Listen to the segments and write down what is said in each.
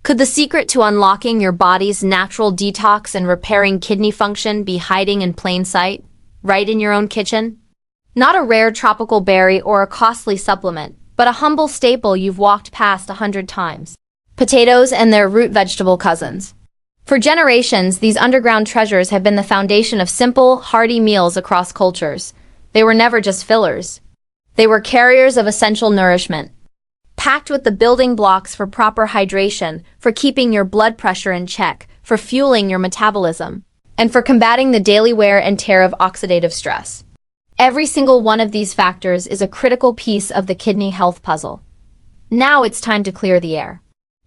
Could the secret to unlocking your body's natural detox and repairing kidney function be hiding in plain sight, right in your own kitchen? Not a rare tropical berry or a costly supplement, but a humble staple you've walked past 100 times. Potatoes and their root vegetable cousins. For generations, these underground treasures have been the foundation of simple, hearty meals across cultures. They were never just fillers. They were carriers of essential nourishment, packed with the building blocks for proper hydration, for keeping your blood pressure in check, for fueling your metabolism, and for combating the daily wear and tear of oxidative stress. Every single one of these factors is a critical piece of the kidney health puzzle. Now it's time to clear the air.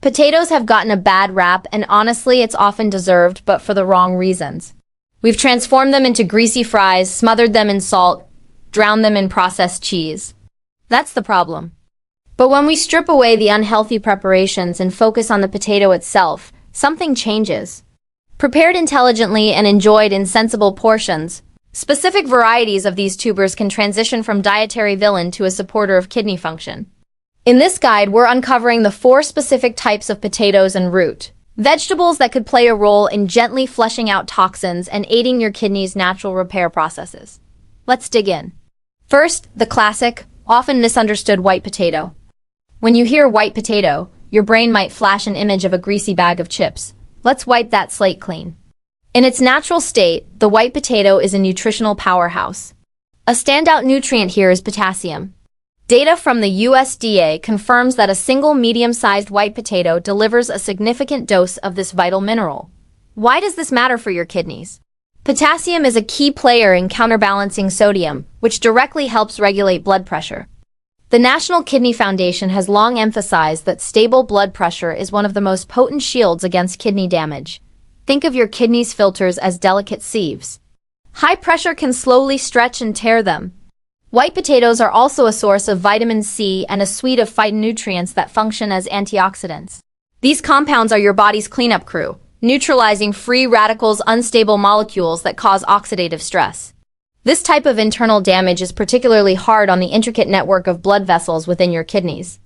Potatoes have gotten a bad rap, and honestly, it's often deserved, but for the wrong reasons. We've transformed them into greasy fries, smothered them in salt, drowned them in processed cheese. That's the problem. But when we strip away the unhealthy preparations and focus on the potato itself, something changes. Prepared intelligently and enjoyed in sensible portions, specific varieties of these tubers can transition from dietary villain to a supporter of kidney function. In this guide, we're uncovering the 4 specific types of potatoes and root vegetables that could play a role in gently flushing out toxins and aiding your kidney's natural repair processes. Let's dig in. First, the classic, often misunderstood white potato. When you hear white potato, your brain might flash an image of a greasy bag of chips. Let's wipe that slate clean. In its natural state, the white potato is a nutritional powerhouse. A standout nutrient here is potassium. Data from the USDA confirms that a single medium-sized white potato delivers a significant dose of this vital mineral. Why does this matter for your kidneys? Potassium is a key player in counterbalancing sodium, which directly helps regulate blood pressure. The National Kidney Foundation has long emphasized that stable blood pressure is one of the most potent shields against kidney damage. Think of your kidneys' filters as delicate sieves. High pressure can slowly stretch and tear them. White potatoes are also a source of vitamin C and a suite of phytonutrients that function as antioxidants. These compounds are your body's cleanup crew, neutralizing free radicals, unstable molecules that cause oxidative stress. This type of internal damage is particularly hard on the intricate network of blood vessels within your kidneys.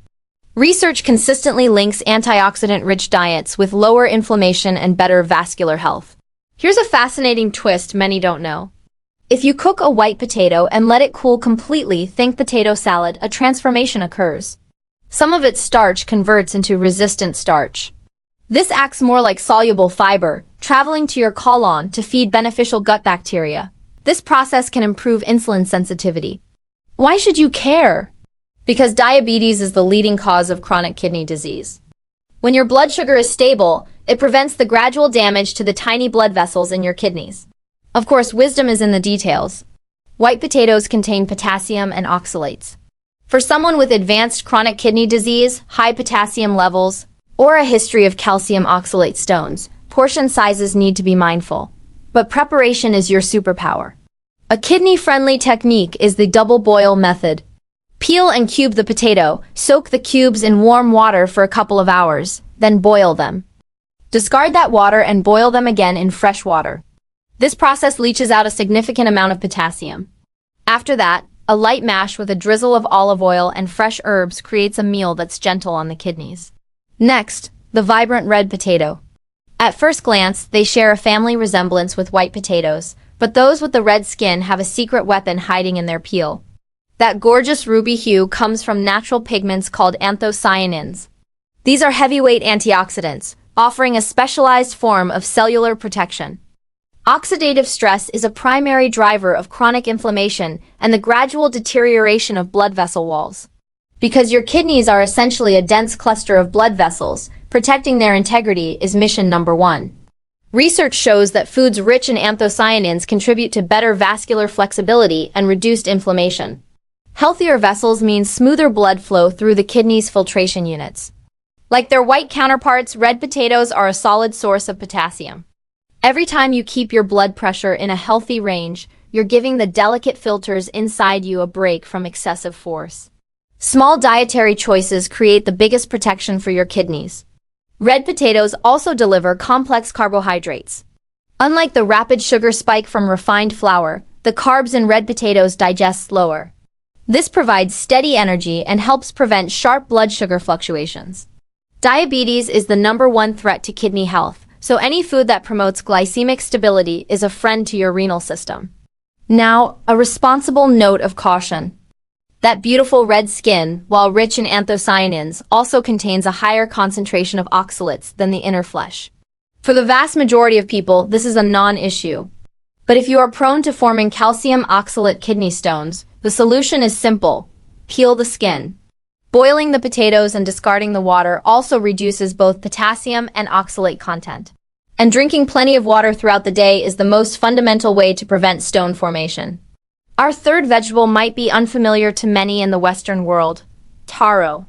Research consistently links antioxidant-rich diets with lower inflammation and better vascular health. Here's a fascinating twist many don't know. If you cook a white potato and let it cool completely, think potato salad, a transformation occurs. Some of its starch converts into resistant starch. This acts more like soluble fiber, traveling to your colon to feed beneficial gut bacteria. This process can improve insulin sensitivity. Why should you care? Because diabetes is the leading cause of chronic kidney disease. When your blood sugar is stable, it prevents the gradual damage to the tiny blood vessels in your kidneys. Of course, wisdom is in the details. White potatoes contain potassium and oxalates. For someone with advanced chronic kidney disease, high potassium levels, or a history of calcium oxalate stones, portion sizes need to be mindful. But preparation is your superpower. A kidney-friendly technique is the double boil method. Peel and cube the potato, soak the cubes in warm water for a couple of hours, then boil them. Discard that water and boil them again in fresh water. This process leaches out a significant amount of potassium. After that, a light mash with a drizzle of olive oil and fresh herbs creates a meal that's gentle on the kidneys. Next, the vibrant red potato. At first glance, they share a family resemblance with white potatoes, but those with the red skin have a secret weapon hiding in their peel. That gorgeous ruby hue comes from natural pigments called anthocyanins. These are heavyweight antioxidants, offering a specialized form of cellular protection. Oxidative stress is a primary driver of chronic inflammation and the gradual deterioration of blood vessel walls. Because your kidneys are essentially a dense cluster of blood vessels, protecting their integrity is mission number 1. Research shows that foods rich in anthocyanins contribute to better vascular flexibility and reduced inflammation. Healthier vessels means smoother blood flow through the kidney's filtration units. Like their white counterparts, red potatoes are a solid source of potassium. Every time you keep your blood pressure in a healthy range, you're giving the delicate filters inside you a break from excessive force. Small dietary choices create the biggest protection for your kidneys. Red potatoes also deliver complex carbohydrates. Unlike the rapid sugar spike from refined flour, the carbs in red potatoes digest slower. This provides steady energy and helps prevent sharp blood sugar fluctuations. Diabetes is the #1 threat to kidney health, so any food that promotes glycemic stability is a friend to your renal system. Now, a responsible note of caution. That beautiful red skin, while rich in anthocyanins, also contains a higher concentration of oxalates than the inner flesh. For the vast majority of people, this is a non-issue. But if you are prone to forming calcium oxalate kidney stones, the solution is simple. Peel the skin. Boiling the potatoes and discarding the water also reduces both potassium and oxalate content. And drinking plenty of water throughout the day is the most fundamental way to prevent stone formation. Our third vegetable might be unfamiliar to many in the Western world: taro.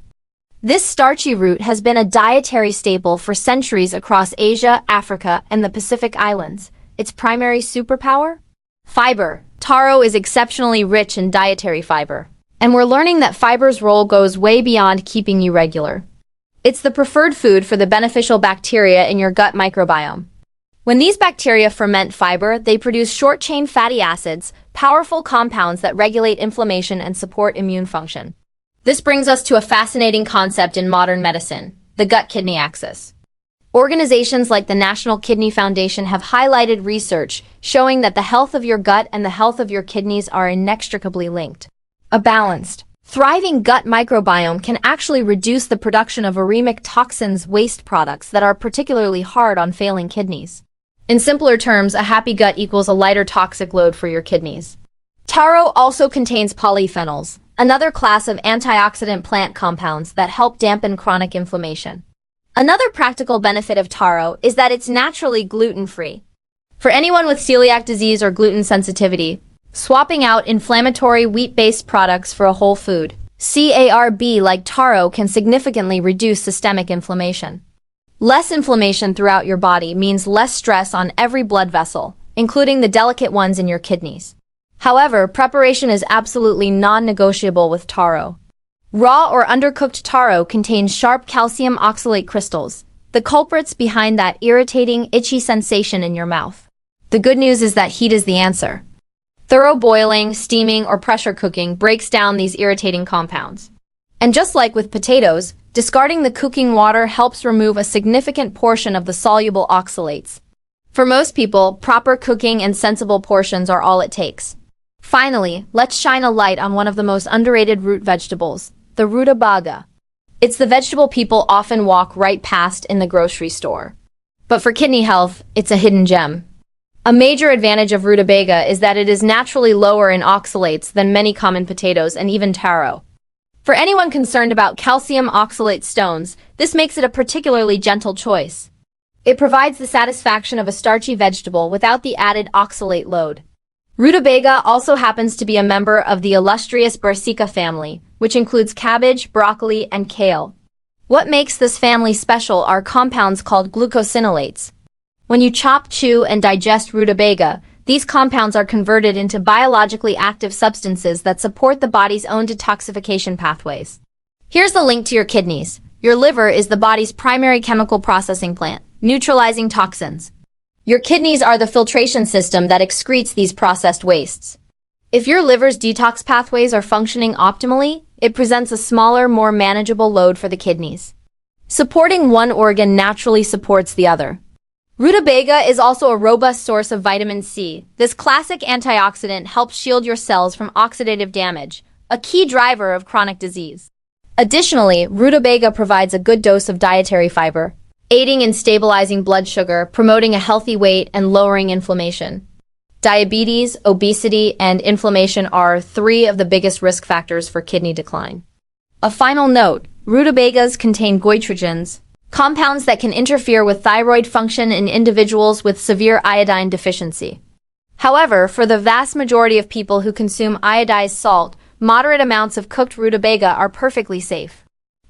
This starchy root has been a dietary staple for centuries across Asia, Africa, and the Pacific Islands. Its primary superpower? Fiber. Taro is exceptionally rich in dietary fiber. And we're learning that fiber's role goes way beyond keeping you regular. It's the preferred food for the beneficial bacteria in your gut microbiome. When these bacteria ferment fiber, they produce short-chain fatty acids, powerful compounds that regulate inflammation and support immune function. This brings us to a fascinating concept in modern medicine: the gut-kidney axis. Organizations like the National Kidney Foundation have highlighted research showing that the health of your gut and the health of your kidneys are inextricably linked. A balanced, thriving gut microbiome can actually reduce the production of uremic toxins, waste products that are particularly hard on failing kidneys. In simpler terms, a happy gut equals a lighter toxic load for your kidneys. Taro also contains polyphenols, another class of antioxidant plant compounds that help dampen chronic inflammation. Another practical benefit of taro is that it's naturally gluten-free. For anyone with celiac disease or gluten sensitivity, swapping out inflammatory wheat-based products for a whole food, carb like taro, can significantly reduce systemic inflammation. Less inflammation throughout your body means less stress on every blood vessel, including the delicate ones in your kidneys. However, preparation is absolutely non-negotiable with taro. Raw or undercooked taro contains sharp calcium oxalate crystals, the culprits behind that irritating, itchy sensation in your mouth. The good news is that heat is the answer. Thorough boiling, steaming, or pressure cooking breaks down these irritating compounds. And just like with potatoes, discarding the cooking water helps remove a significant portion of the soluble oxalates. For most people, proper cooking and sensible portions are all it takes. Finally, let's shine a light on one of the most underrated root vegetables: the rutabaga. It's the vegetable people often walk right past in the grocery store. But for kidney health, it's a hidden gem. A major advantage of rutabaga is that it is naturally lower in oxalates than many common potatoes and even taro. For anyone concerned about calcium oxalate stones, this makes it a particularly gentle choice. It provides the satisfaction of a starchy vegetable without the added oxalate load. Rutabaga also happens to be a member of the illustrious Brassica family, which includes cabbage, broccoli, and kale. What makes this family special are compounds called glucosinolates. When you chop, chew, and digest rutabaga, these compounds are converted into biologically active substances that support the body's own detoxification pathways. Here's the link to your kidneys. Your liver is the body's primary chemical processing plant, neutralizing toxins. Your kidneys are the filtration system that excretes these processed wastes. If your liver's detox pathways are functioning optimally, it presents a smaller, more manageable load for the kidneys. Supporting one organ naturally supports the other. Rutabaga is also a robust source of vitamin C. This classic antioxidant helps shield your cells from oxidative damage, a key driver of chronic disease. Additionally, rutabaga provides a good dose of dietary fiber, aiding in stabilizing blood sugar, promoting a healthy weight, and lowering inflammation. Diabetes, obesity, and inflammation are 3 of the biggest risk factors for kidney decline. A final note: rutabagas contain goitrogens, compounds that can interfere with thyroid function in individuals with severe iodine deficiency. However, for the vast majority of people who consume iodized salt, moderate amounts of cooked rutabaga are perfectly safe.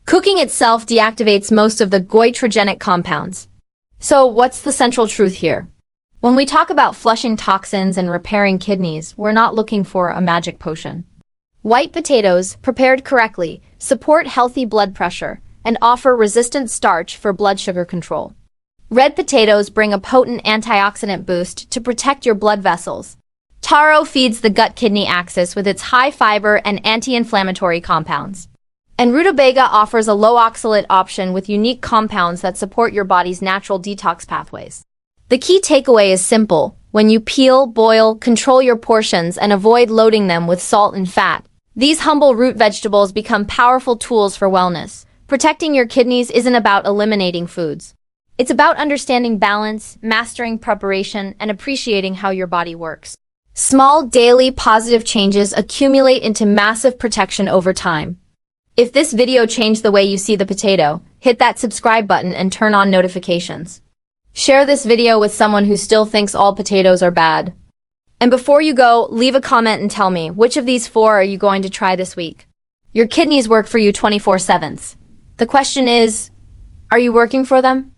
Cooking itself deactivates most of the goitrogenic compounds. So, what's the central truth here? When we talk about flushing toxins and repairing kidneys, we're not looking for a magic potion. White potatoes, prepared correctly, support healthy blood pressure and offer resistant starch for blood sugar control. Red potatoes bring a potent antioxidant boost to protect your blood vessels. Taro feeds the gut-kidney axis with its high fiber and anti-inflammatory compounds. And Rutabaga offers a low oxalate option with unique compounds that support your body's natural detox pathways. The key takeaway is simple. When you peel, boil, control your portions, and avoid loading them with salt and fat, these humble root vegetables become powerful tools for wellness. Protecting your kidneys isn't about eliminating foods. It's about understanding balance, mastering preparation, and appreciating how your body works. Small, daily, positive changes accumulate into massive protection over time. If this video changed the way you see the potato, hit that subscribe button and turn on notifications. Share this video with someone who still thinks all potatoes are bad. And before you go, leave a comment and tell me, which of these 4 are you going to try this week? Your kidneys work for you 24/7. The question is, are you working for them?